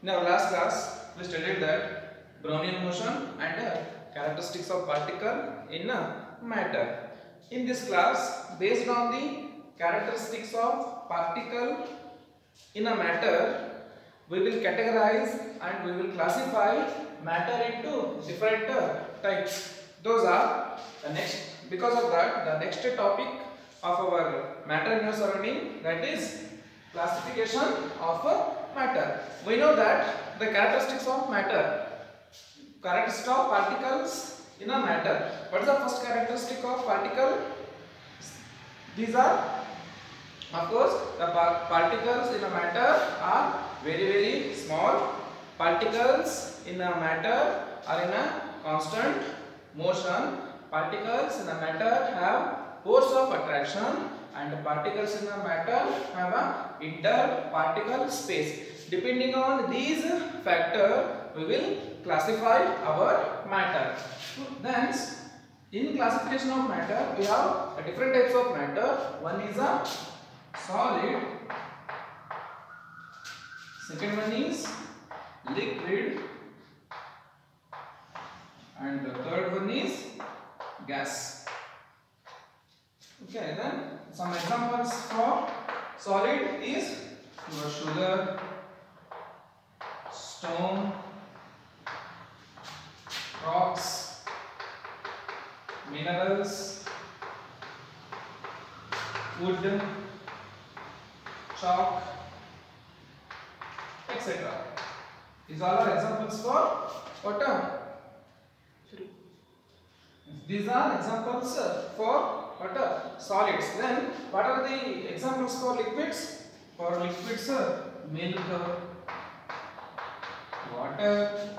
In our last class, we studied that Brownian motion and characteristics of particle in matter. In this class, based on the characteristics of particle in a matter, we will categorize and we will classify matter into different types. Those are the next. Because of that, the next topic of our matter in your surrounding, that is classification of matter. We know that the characteristics of matter, characteristics of particles in a matter. What is the first characteristic of particle? These are, of course, the particles in a matter are very small. Particles in a matter are in a constant motion. Particles in a matter have force of attraction, and particles in a matter have a interparticle space. Depending on these factors, we will classify our matter. Then, in classification of matter, we have different types of matter. One is a solid, second one is liquid, and the third one is gas. Okay, then some examples for solid is your sugar, stone, rocks, minerals, wood, chalk, etc. These all are examples for what? These are examples for what? Solids. Then what are the examples for liquids? For liquids, milk, water,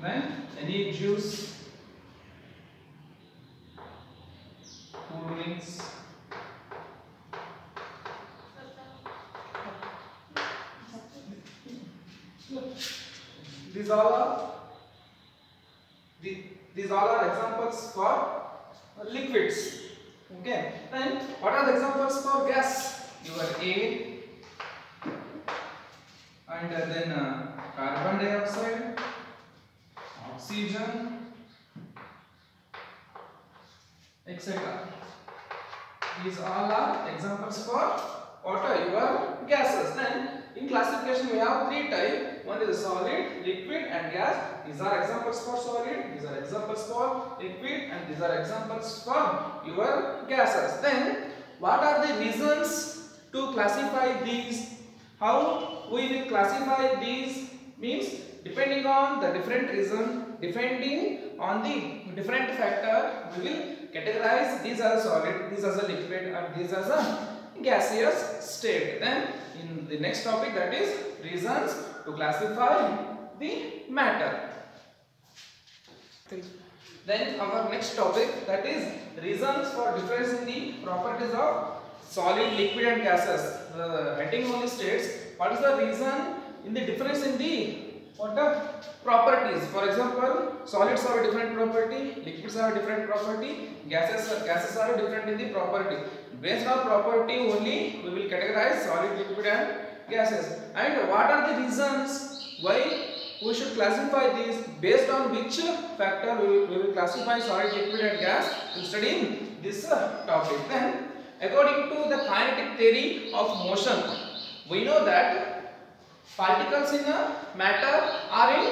then any juice, cool drinks, these all are examples for liquids. Okay. Then what are the examples for gas? Your air, and then carbon dioxide, oxygen, etc. These all are examples for what? Your gases. Then in classification we have three types. One is solid, liquid, and gas. These are examples for solid, these are examples for liquid, and these are examples for your gases. Then what are the reasons to classify these? How we will classify these means depending on the different reason, depending on the different factor, we will categorize these as a solid, these as a liquid, and these as a gaseous state. Then in the next topic, that is reasons to classify the matter. Then our next topic, that is reasons for difference in the properties of solid, liquid, and gases. The heading only states what is the reason in the difference in the properties. For example, solids have a different property, liquids have a different property, gases are different in the property. Based on property only we will categorize solid, liquid, and gases. And what are the reasons why we should classify these? Based on which factor we will classify solid, liquid, and gas? We will study in this topic. Then according to the kinetic theory of motion, we know that particles in a matter are in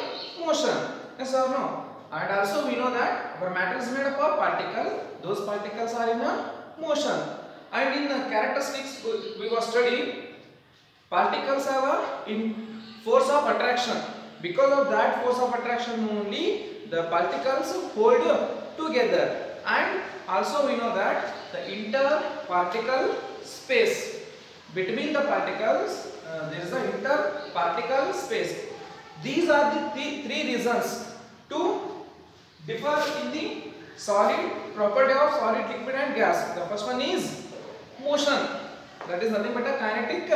motion. Yes or no? And also we know that our matter is made up of particles. Those particles are in a motion. And in the characteristics we were studying, particles have a force of attraction. Because of that force of attraction only, the particles hold together. And also we know that the interparticle space between the particles, there is an interparticle space. These are the three reasons to differ in the solid property of solid, liquid, and gas. The first one is motion, that is nothing but a kinetic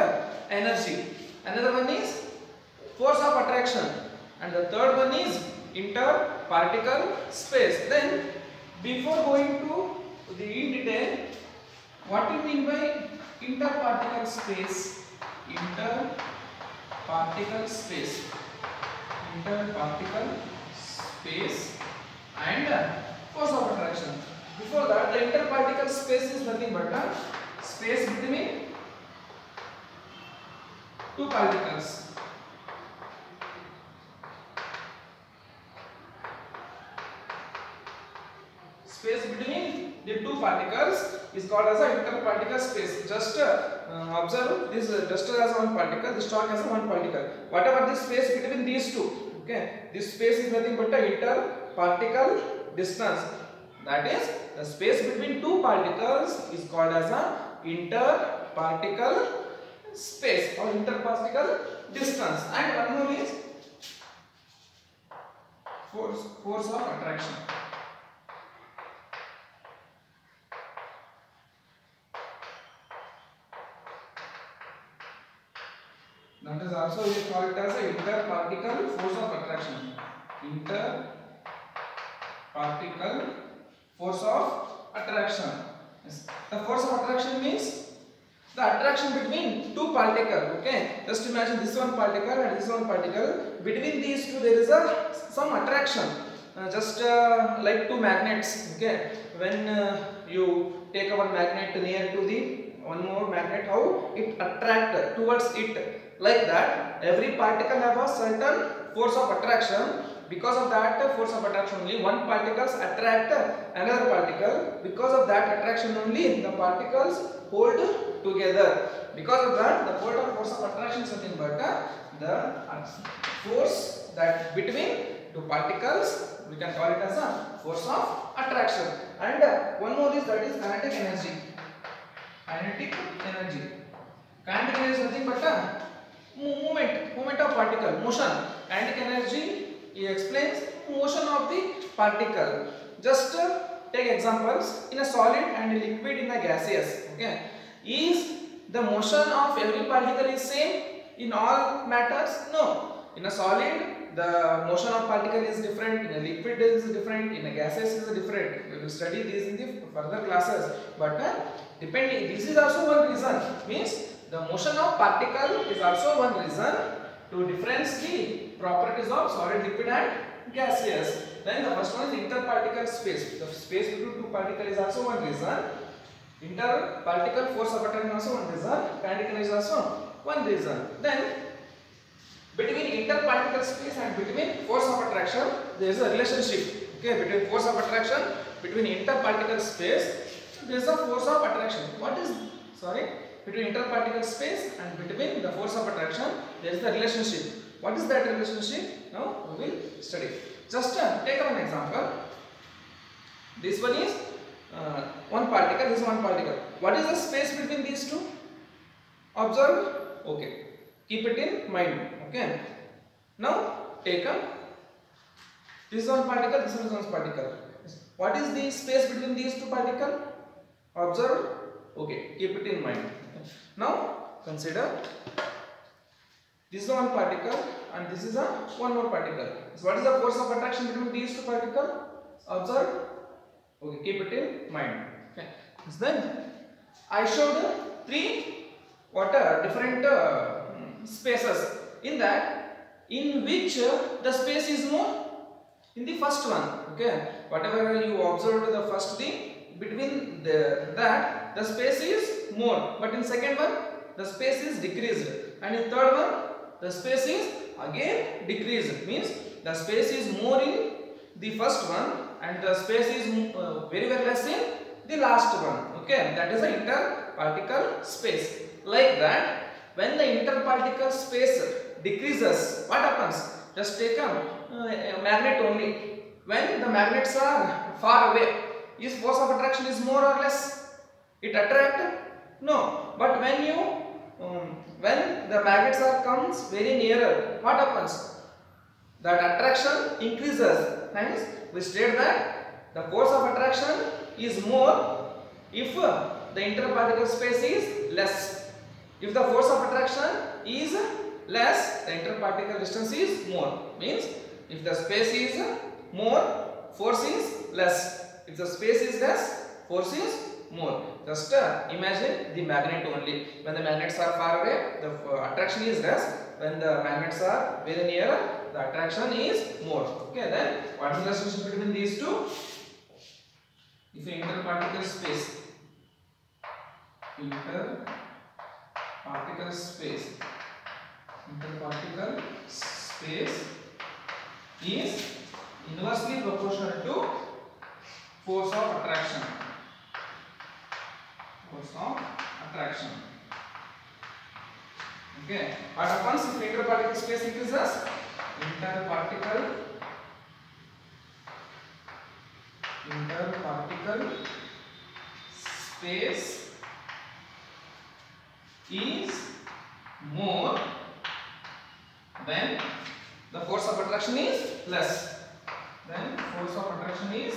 energy. Another one is force of attraction, and the third one is interparticle space. Then before going to the in detail, what do you mean by interparticle space? Interparticle particle space, interparticle space and force of attraction. Before that, the interparticle space is nothing but a space between two particles. Space between the two particles is called as a interparticle space. Just observe this just as one particle, this talk as a one particle. Whatever the space between these two, okay, this space is nothing but a interparticle distance. That is, the space between two particles is called as a interparticle space or interparticle distance. And one more is force of attraction. That is also we call it as a interparticle force of attraction. Interparticle force of attraction. Yes. The force of attraction means the attraction between two particles. Okay, just imagine this one particle and this one particle. Between these two, there is some attraction. Just like two magnets. Okay, when you take one magnet near to the one more magnet, how it attract towards it. Like that, every particle have a certain force of attraction. Because of that force of attraction only, one particles attract another particle. Because of that attraction only, the particles hold together. Because of that, the total force of attraction is nothing but the force that between two particles, we can call it as a force of attraction. And one more is that is kinetic energy. Kinetic energy. Kinetic energy is nothing but a movement of particle, motion. Kinetic energy explains motion of the particle. Just take examples in a solid and a liquid in a gaseous. Okay, is the motion of every particle is same in all matters? No. In a solid, the motion of particle is different. In a liquid, is different. In a gaseous, is different. We will study these in the further classes. But depending, this is also one reason. Means the motion of particle is also one reason to difference the properties of solid, liquid and gaseous. Then the first one is interparticle space. The space between two particles is also one reason. Interparticle force of attraction also one reason. Kinetic energy is also one reason. Then between interparticle space and between force of attraction, there is a relationship. Okay, between force of attraction, between interparticle space, there is a force of attraction. What is between interparticle space and between the force of attraction, there is the relationship. What is that relationship? Now we will study. Just take one example. This one is one particle, this is one particle. What is the space between these two? Observe. Okay. Keep it in mind. Okay. Now take this is one particle, this one is one particle. What is the space between these two particles? Observe. Okay. Keep it in mind. Okay. Now consider this is one particle and this is one more particle. So what is the force of attraction between these two particles? Observe. Okay, keep it in mind. Okay. So then I showed three different spaces. In that, in which the space is more? In the first one. Okay. Whatever you observed the first thing, between that the space is more. But in second one, the space is decreased. And in third one, the space is again decreased. Means the space is more in the first one and the space is very less in the last one. Okay, that is the interparticle space. Like that, when the interparticle space decreases, what happens? Just take a magnet only. When the magnets are far away, is force of attraction is more or less? It attracts? No. But when the magnets comes very nearer, what happens? That attraction increases. Hence, we state that the force of attraction is more if the interparticle space is less. If the force of attraction is less, the interparticle distance is more. Means if the space is more, force is less. If the space is less, force is more. Just imagine the magnet only. When the magnets are far away, the attraction is less. When the magnets are very near, the attraction is more. Okay, then what is the relationship between these two? If interparticle space is inversely proportional to force of attraction. Okay, what happens if interparticle space increases? Interparticle space is more when the force of attraction is less. Then force of attraction is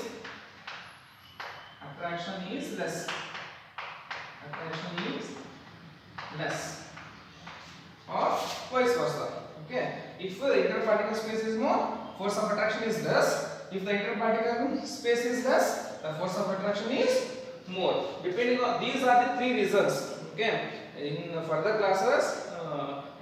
less. Or vice versa. Okay, if the interparticle space is more, force of attraction is less. If the interparticle space is less, the force of attraction is more. Depending on these are the three reasons. Okay, in further classes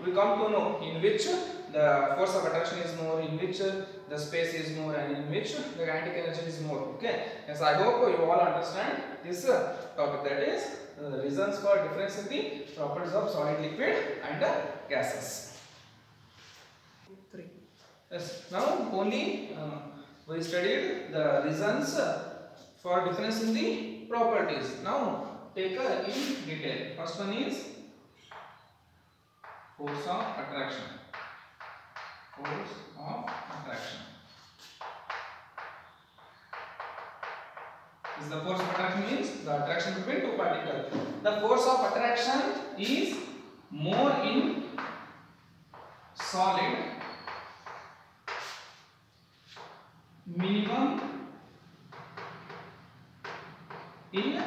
we come to know in which the force of attraction is more, in which the space is more, and in which the kinetic energy is more. Okay, yes, I hope you all understand this topic, that is reasons for difference in the properties of solid, liquid and gases. Yes, now only we studied the reasons for difference in the properties. Now take in detail. First one is force of attraction. Is the force of attraction means the attraction between two particles. The force of attraction is more in solid, minimum in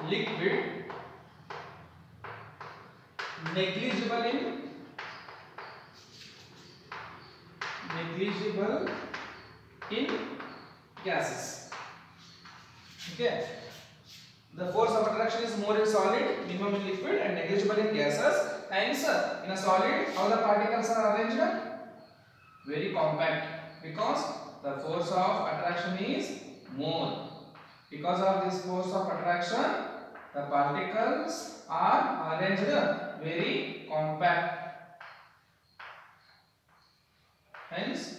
liquid, negligible in gases. Okay, the force of attraction is more in solid, minimum in liquid, and negligible in gases. Hence, in a solid, how the particles are arranged? Very compact, because the force of attraction is more. Because of this force of attraction, the particles are arranged very compact. Hence,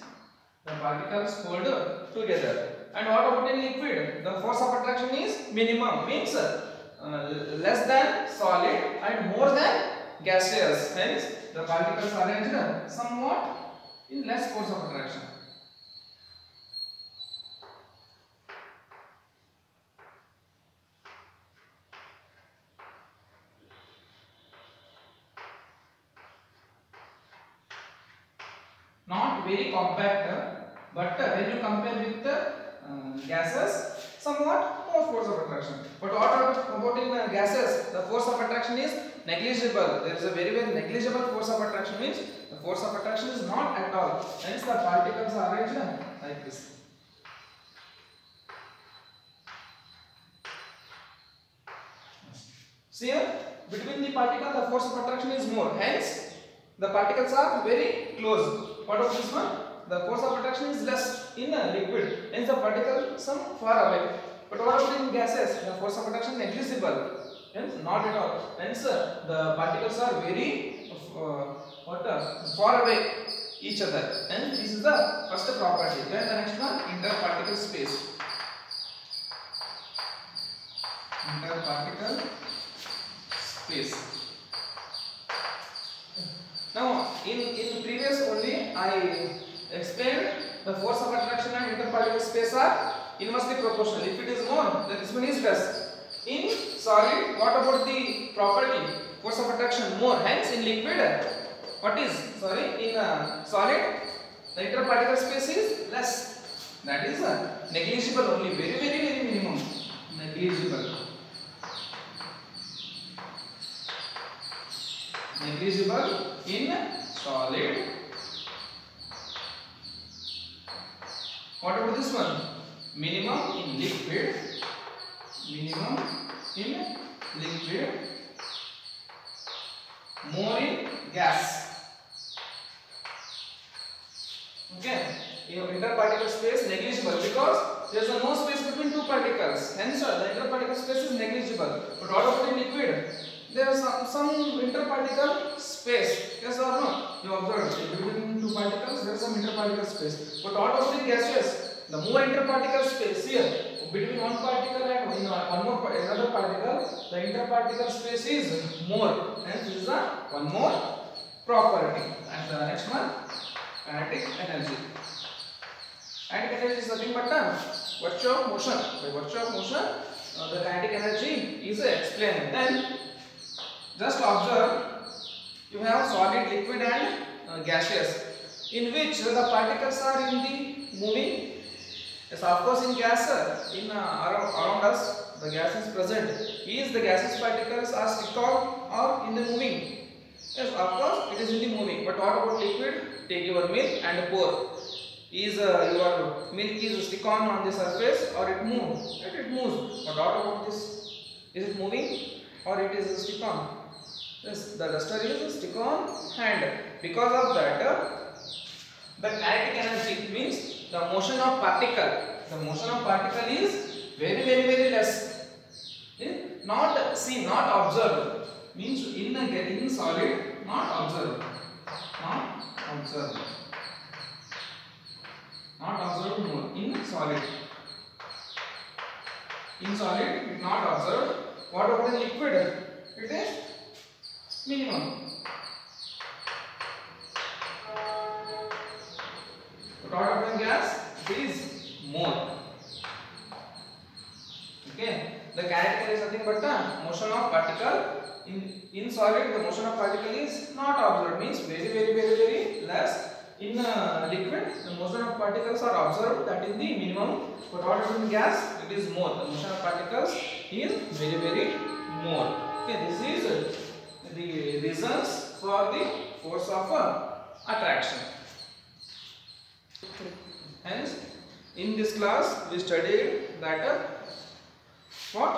the particles hold together. And what about in liquid? The force of attraction is minimum, means less than solid and more than gaseous. Hence, the particles are arranged somewhat in less force of attraction. Not very compact, but when you compare with gases, somewhat more force of attraction. But what about in gases? The force of attraction is negligible. There is a very negligible force of attraction, means the force of attraction is not at all. Hence the particles are arranged like this. See here, between the particle the force of attraction is more. Hence the particles are very close. What of this one? The force of attraction is less in a liquid. Hence the particles some far away. But what about in gases? The force of attraction is negligible. Hence not at all. Hence the particles are very far away each other. And this is the first property. Then the next one, interparticle space. Interparticle space. Now in previous only I explained the force of attraction and interparticle space are inversely proportional. If it is more, then this one is less. In solid, what about the property? Force of attraction more. Hence in liquid, what is? Sorry, in solid, the interparticle space is less. That is negligible only. Very minimum. Negligible. Negligible in solid. What about this one? Minimum in liquid. Minimum in liquid. More in gas. Okay, interparticle space negligible because there is no space between two particles. Hence, the interparticle space is negligible. But what about in liquid? There is some interparticle space. Yes or no? You observed between two particles there is some interparticle space. But what about the gaseous? The more interparticle space here between one particle and another particle, the interparticle space is more. Hence, this is one more property. And the next one, kinetic energy. Kinetic energy is nothing but virtue of motion. By virtue of motion, the kinetic energy is explained. Then, just observe, you have solid, liquid, and gaseous, in which the particles are in the moving. Yes, of course, in gas, around us, the gas is present. Is the gaseous particles are stick on or in the moving? Yes, of course, it is in the moving. But what about liquid? Take your milk and pour. Is your milk is stick on the surface or it moves? It moves. But what about this? Is it moving or it is stick on? Yes, the duster is stick on hand. Because of that, the kinetic energy means the motion of particle. The motion of particle is very less. Not observed. Means in solid, not observed. Not observed more. In solid, not observed. What about in liquid? It is minimum. But what about in gas? It is more. Okay. The kinetic is nothing but the motion of particle. In solid, the motion of particle is not observed. Means very less. In liquid, the motion of particles are observed. That is the minimum. But what about in gas? It is more. The motion of particles is very more. Okay. This is the reasons for the force of attraction. Hence, in this class we studied that what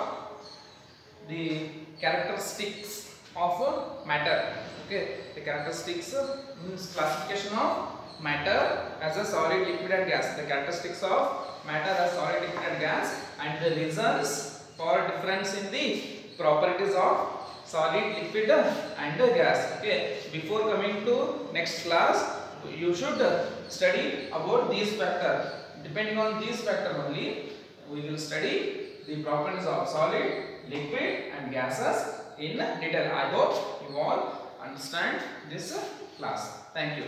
the characteristics of matter. Okay, the characteristics means classification of matter as a solid, liquid, and gas. The characteristics of matter as solid, liquid, and gas, and the reasons for difference in the properties of solid, liquid, and gas. Okay, before coming to next class, you should study about these factors. Depending on these factors only, we will study the properties of solid, liquid, and gases in detail. I hope you all understand this class. Thank you.